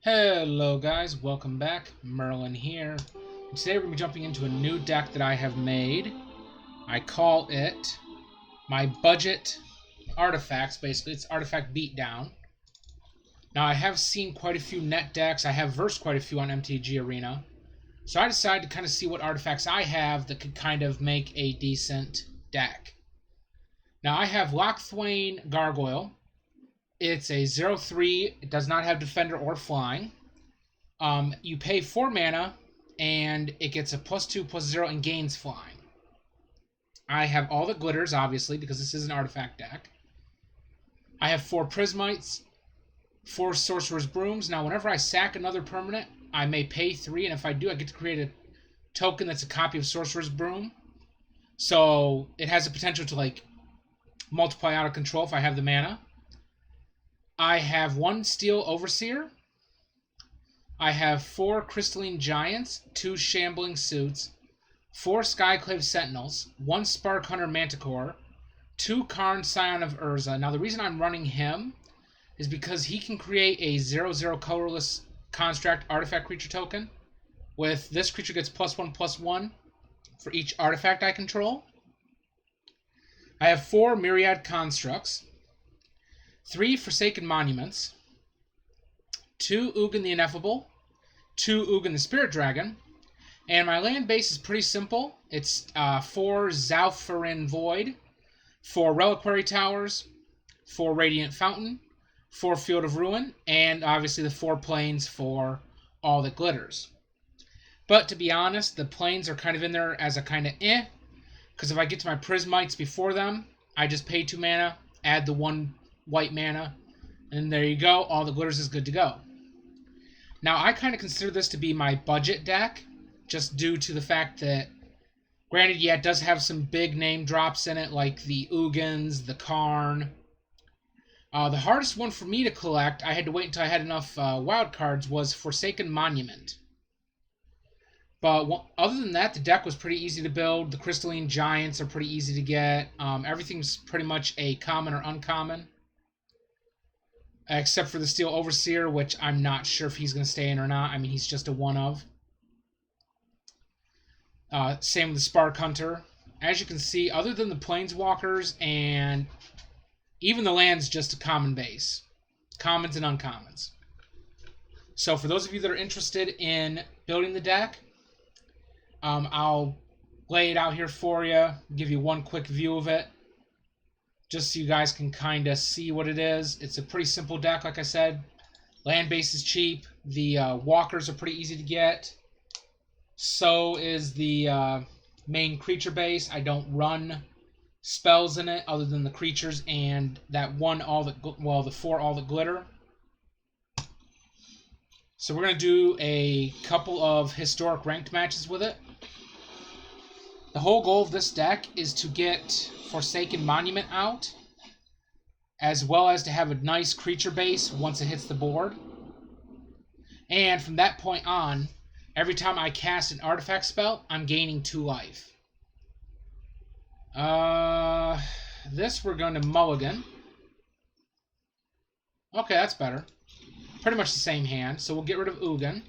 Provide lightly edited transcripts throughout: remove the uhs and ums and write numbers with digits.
Hello guys, welcome back. Merlin here. And today we're going to be jumping into a new deck that I have made. I call it my budget artifacts, basically. It's Artifact Beatdown. Now I have seen quite a few net decks. I have versed quite a few on MTG Arena. So I decided to kind of see what artifacts I have that could kind of make a decent deck. Now I have Locthwain Gargoyle. It's a 0/3. It does not have Defender or Flying. You pay 4 mana, and it gets a +2/+0 and gains Flying. I have all the glitters, obviously, because this is an artifact deck. I have 4 Prismites, 4 Sorcerer's Brooms. Now, whenever I sack another permanent, I may pay 3, and if I do, I get to create a token that's a copy of Sorcerer's Broom. So, it has the potential to, multiply out of control if I have the mana. I have 1 Steel Overseer. I have 4 Crystalline Giants, 2 Shambling Suits, 4 Skyclave Sentinels, 1 Spark Hunter Manticore, 2 Karn Scion of Urza. Now the reason I'm running him is because he can create a 0/0 colorless construct artifact creature token. With this creature gets +1/+1 for each artifact I control. I have 4 Myriad Constructs, 3 Forsaken Monuments, 2 Ugin the Ineffable, 2 Ugin the Spirit Dragon, and my land base is pretty simple. It's 4 Zalfarin Void, 4 Reliquary Towers, 4 Radiant Fountain, 4 Field of Ruin, and obviously the 4 planes for all that glitters. But to be honest, the planes are kind of in there as a kind of because if I get to my Prismites before them, I just pay 2 mana, add the 1 white mana, and there you go. All the glitters is good to go. Now, I kind of consider this to be my budget deck, just due to the fact that, granted, yeah, it does have some big name drops in it, like the Ugins, the Karn. The hardest one for me to collect, I had to wait until I had enough Wildcards, was Forsaken Monument. But other than that, the deck was pretty easy to build. The Crystalline Giants are pretty easy to get. Everything's pretty much a common or uncommon, except for the Steel Overseer, which I'm not sure if he's going to stay in or not. I mean, he's just a one of. Same with the Spark Hunter. As you can see, other than the Planeswalkers and even the land's just a common base. Commons and uncommons. So for those of you that are interested in building the deck, I'll lay it out here for you, give you one quick view of it, just so you guys can kind of see what it is. It's a pretty simple deck, like I said. Land base is cheap. The walkers are pretty easy to get. So is the main creature base. I don't run spells in it other than the creatures and that the 4 all that glitter. So we're going to do a couple of historic ranked matches with it. The whole goal of this deck is to get Forsaken Monument out, as well as to have a nice creature base once it hits the board. And from that point on, every time I cast an artifact spell, I'm gaining 2 life. This we're going to mulligan. Okay, that's better. Pretty much the same hand, so we'll get rid of Ugin.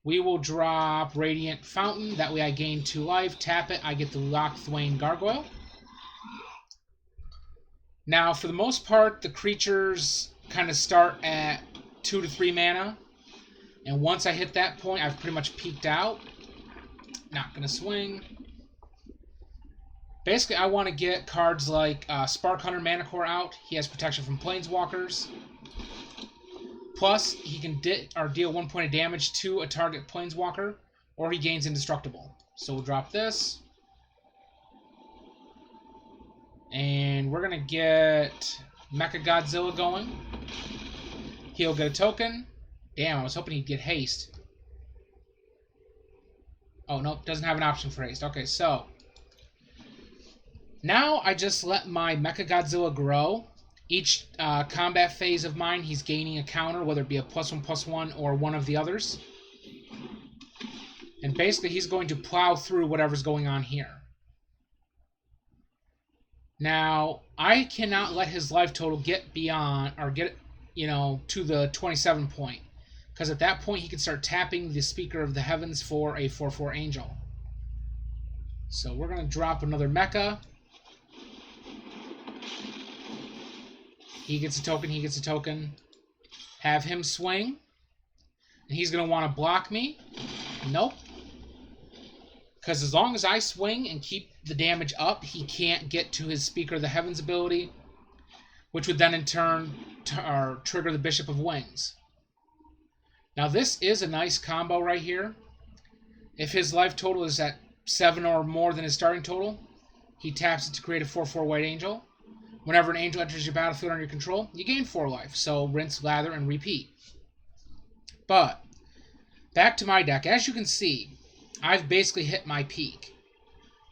We will drop Radiant Fountain, that way I gain 2 life. Tap it, I get the Locthwain Gargoyle. Now, for the most part, the creatures kind of start at 2 to 3 mana. And once I hit that point, I've pretty much peaked out. Not going to swing. Basically, I want to get cards like Spark Hunter Manticore out. He has protection from Planeswalkers. Plus, he can deal 1 point of damage to a target Planeswalker, or he gains Indestructible. So we'll drop this. And we're going to get Mechagodzilla going. He'll get a token. Damn, I was hoping he'd get haste. Oh, nope, doesn't have an option for haste. Okay, so now I just let my Mechagodzilla grow. Each combat phase of mine, he's gaining a counter, whether it be a +1/+1 or one of the others. And basically, he's going to plow through whatever's going on here. Now, I cannot let his life total get beyond, or get, to the 27 point. because at that point he can start tapping the Speaker of the Heavens for a 4/4 Angel. So we're going to drop another Mecha. He gets a token, he gets a token. Have him swing. And he's going to want to block me. Nope. Because as long as I swing and keep the damage up, he can't get to his Speaker of the Heavens ability, which would then in turn trigger the Bishop of Wings. Now this is a nice combo right here. If his life total is at 7 or more than his starting total, he taps it to create a 4/4 White Angel. Whenever an angel enters your battlefield under your control, you gain 4 life. So rinse, lather, and repeat. But back to my deck. As you can see, I've basically hit my peak.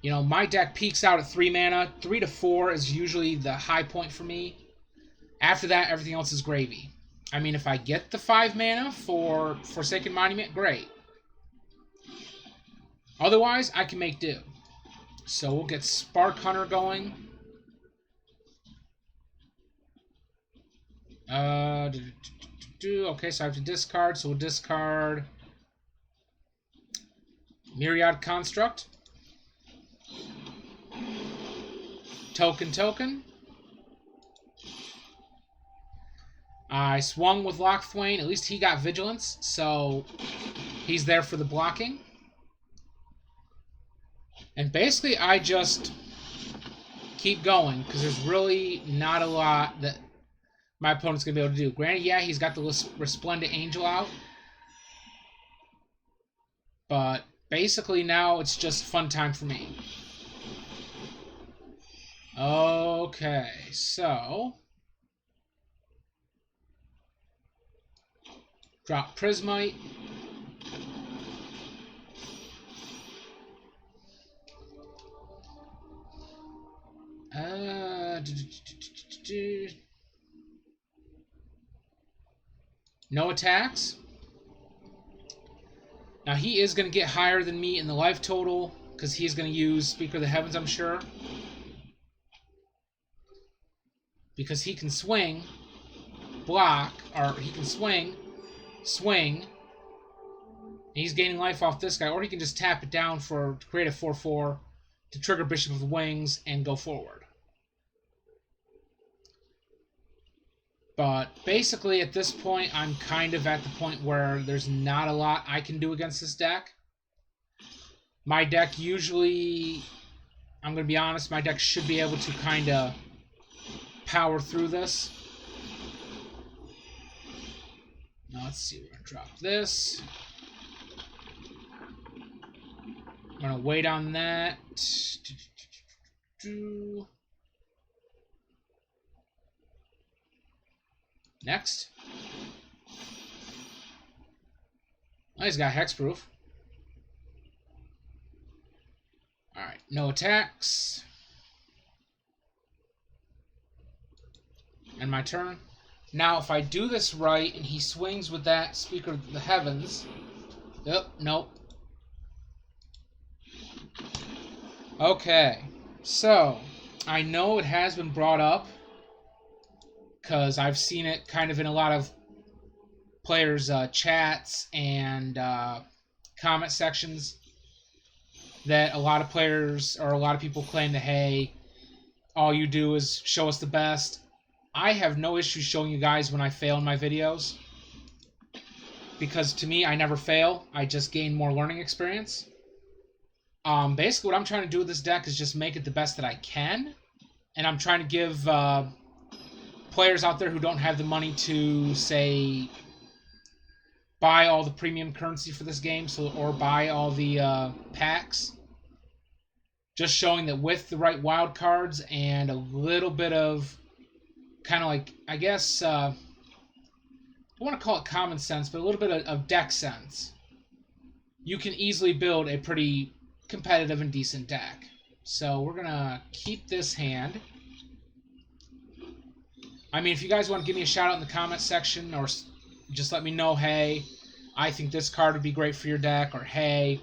You know, my deck peaks out at 3 mana. 3 to 4 is usually the high point for me. After that, everything else is gravy. I mean, if I get the 5 mana for Forsaken Monument, great. Otherwise, I can make do. So we'll get Spark Hunter going. Okay, so I have to discard, so we'll discard Myriad Construct. Token. I swung with Lockthwain. At least he got Vigilance, so he's there for the blocking. And basically, I just keep going, because there's really not a lot that my opponent's going to be able to do. Granted, yeah, he's got the Resplendent Angel out. But basically now it's just fun time for me. Okay, so drop Prismite. No attacks. Now he is going to get higher than me in the life total because he's going to use Speaker of the Heavens, I'm sure. Because he can swing, block, or he can swing, and he's gaining life off this guy, or he can just tap it down to create a 4/4 to trigger Bishop of the Wings and go forward. But basically at this point, I'm kind of at the point where there's not a lot I can do against this deck. My deck usually, I'm going to be honest, my deck should be able to kind of power through this. Now let's see, we're going to drop this. I'm going to wait on that. Next. Oh, he's got Hexproof. Alright, no attacks. And my turn. Now, if I do this right, and he swings with that Speaker of the Heavens... Nope. Okay, so, I know it has been brought up, because I've seen it kind of in a lot of players' chats and comment sections, that a lot of players, or a lot of people claim that, hey, all you do is show us the best. I have no issue showing you guys when I fail in my videos, because to me, I never fail. I just gain more learning experience. Basically, what I'm trying to do with this deck is just make it the best that I can, and I'm trying to give players out there who don't have the money to, say, buy all the premium currency for this game, or buy all the packs, just showing that with the right wild cards and a little bit of kind of like, I guess, I want to call it common sense, but a little bit of deck sense, you can easily build a pretty competitive and decent deck. So we're going to keep this hand. I mean, if you guys want to give me a shout out in the comment section, or just let me know, hey, I think this card would be great for your deck, or hey,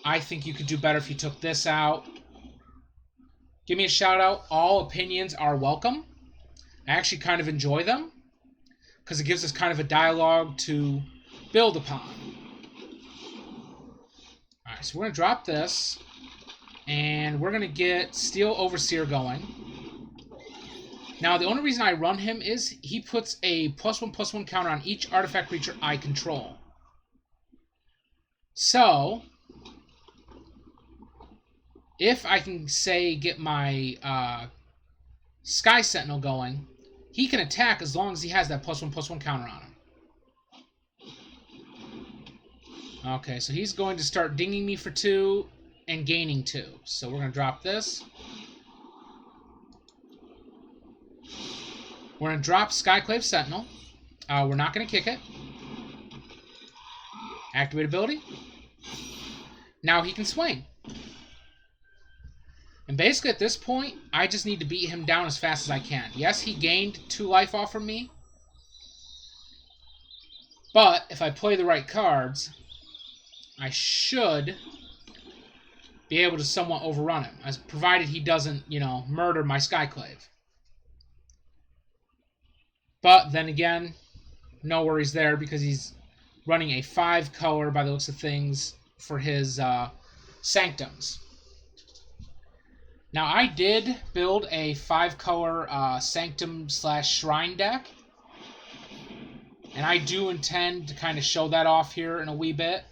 I think you could do better if you took this out. Give me a shout out. All opinions are welcome. I actually kind of enjoy them, because it gives us kind of a dialogue to build upon. Alright, so we're going to drop this, and we're going to get Steel Overseer going. Now, the only reason I run him is he puts a +1/+1 counter on each artifact creature I control. So, if I can, say, get my Sky Sentinel going, he can attack as long as he has that +1/+1 counter on him. Okay, so he's going to start dinging me for 2 and gaining 2. So we're going to drop this. We're going to drop Skyclave Sentinel. We're not going to kick it. Activate ability. Now he can swing. And basically at this point, I just need to beat him down as fast as I can. Yes, he gained 2 life off from me. But if I play the right cards, I should be able to somewhat overrun him, as provided he doesn't, you know, murder my Skyclave. But then again, no worries there, because he's running a 5-color, by the looks of things, for his Sanctums. Now, I did build a 5-color Sanctum/Shrine deck, and I do intend to kind of show that off here in a wee bit.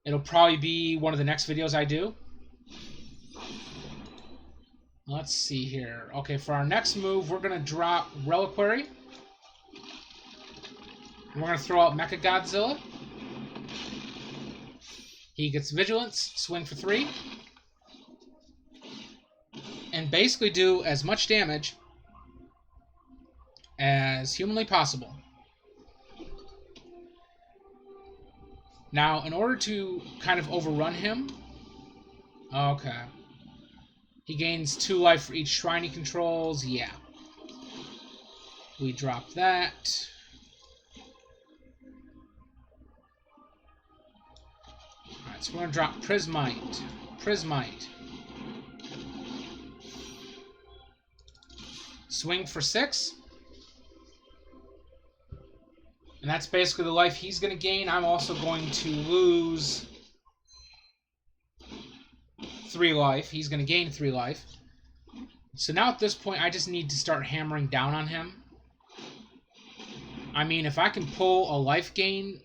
It'll probably be one of the next videos I do. Let's see here. Okay, for our next move, we're going to drop Reliquary. And we're going to throw out Mecha Godzilla. He gets Vigilance, swing for 3. And basically do as much damage as humanly possible. Now, in order to kind of overrun him... Okay. He gains 2 life for each shrine he controls. Yeah. We drop that. Alright, so we're going to drop Prismite. Prismite. Swing for 6. And that's basically the life he's going to gain. I'm also going to lose 3 life. He's going to gain 3 life. So now at this point, I just need to start hammering down on him. I mean, if I can pull a life gain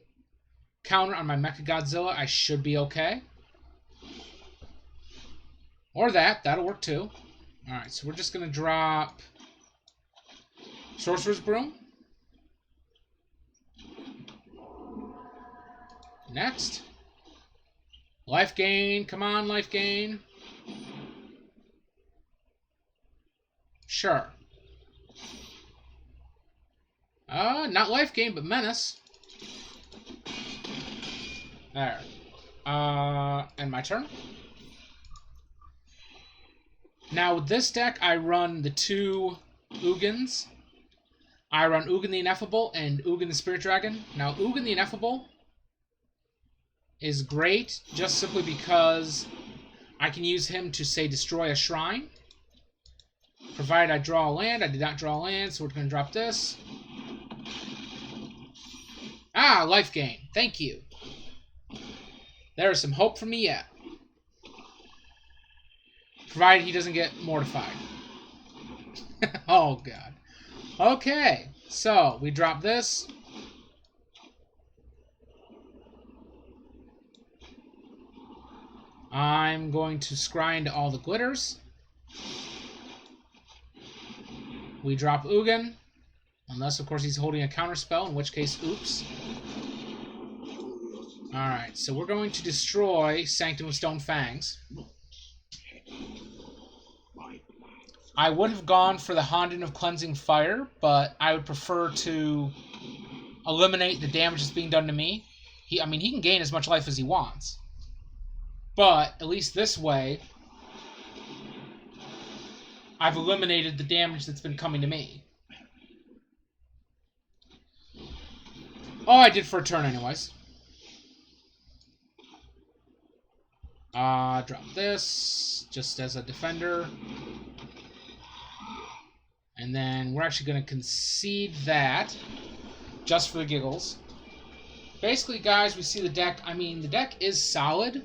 counter on my Mecha Godzilla, I should be okay. Or that'll work too. Alright, so we're just going to drop Sorcerer's Broom. Next. Life gain. Come on, life gain. Sure. Not life gain, but menace. There. And my turn. Now, with this deck, I run the 2 Ugins. I run Ugin the Ineffable and Ugin the Spirit Dragon. Now, Ugin the Ineffable is great just simply because I can use him to, say, destroy a shrine. Provided I draw a land. I did not draw a land, so we're going to drop this. Ah, life gain. Thank you. There is some hope for me yet. Provided he doesn't get mortified. Oh, God. Okay, so we drop this. I'm going to scry into all the glitters. We drop Ugin. Unless, of course, he's holding a counterspell, in which case, oops. Alright, so we're going to destroy Sanctum of Stone Fangs. I would have gone for the Honden of Cleansing Fire, but I would prefer to eliminate the damage that's being done to me. He can gain as much life as he wants. But, at least this way, I've eliminated the damage that's been coming to me. Oh, I did for a turn anyways. Drop this, just as a defender. And then we're actually going to concede that. just for the giggles. Basically, guys, we see the deck. I mean, the deck is solid.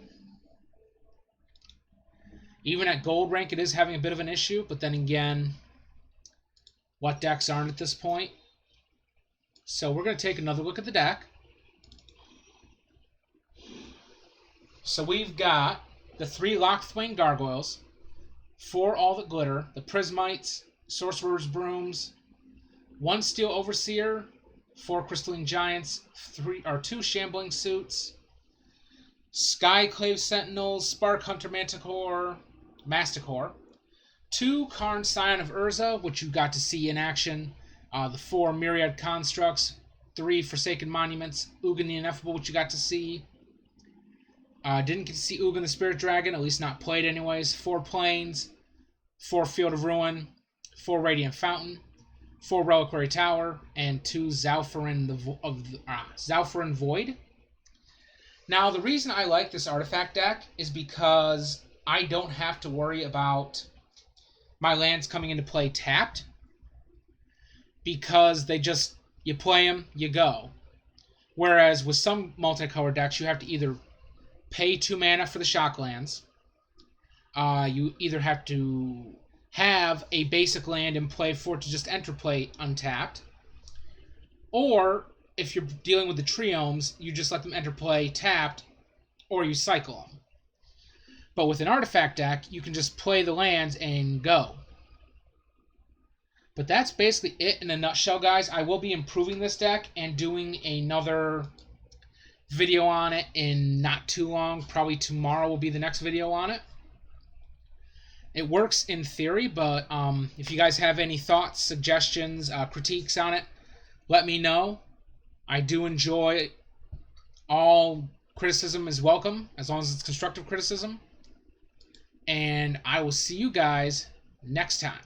Even at gold rank, it is having a bit of an issue. But then again, what decks aren't at this point? So we're going to take another look at the deck. So we've got the 3 Lockthwain Gargoyles, 4 All That Glitter, the Prismites, Sorcerer's Brooms, 1 Steel Overseer, 4 Crystalline Giants, 2 Shambling Suits, Skyclave Sentinels, Spark Hunter Manticore, 2 Karn Scion of Urza, which you got to see in action, the 4 Myriad Constructs, 3 Forsaken Monuments, Ugin the Ineffable, which you got to see. Didn't get to see Ugin the Spirit Dragon, at least not played anyways. 4 Plains, 4 Field of Ruin, 4 Radiant Fountain, 4 Reliquary Tower, and 2 Zalfarin Void. Now, the reason I like this artifact deck is because I don't have to worry about my lands coming into play tapped, because you play them, you go. Whereas with some multicolored decks, you have to either pay 2 mana for the shock lands, you either have to have a basic land in play for it to just enter play untapped, or if you're dealing with the Triomes, you just let them enter play tapped, or you cycle them. But with an artifact deck, you can just play the lands and go. But that's basically it in a nutshell, guys. I will be improving this deck and doing another video on it in not too long. Probably tomorrow will be the next video on it. It works in theory, but if you guys have any thoughts, suggestions, critiques on it, let me know. I do enjoy all criticism is welcome, as long as it's constructive criticism. And I will see you guys next time.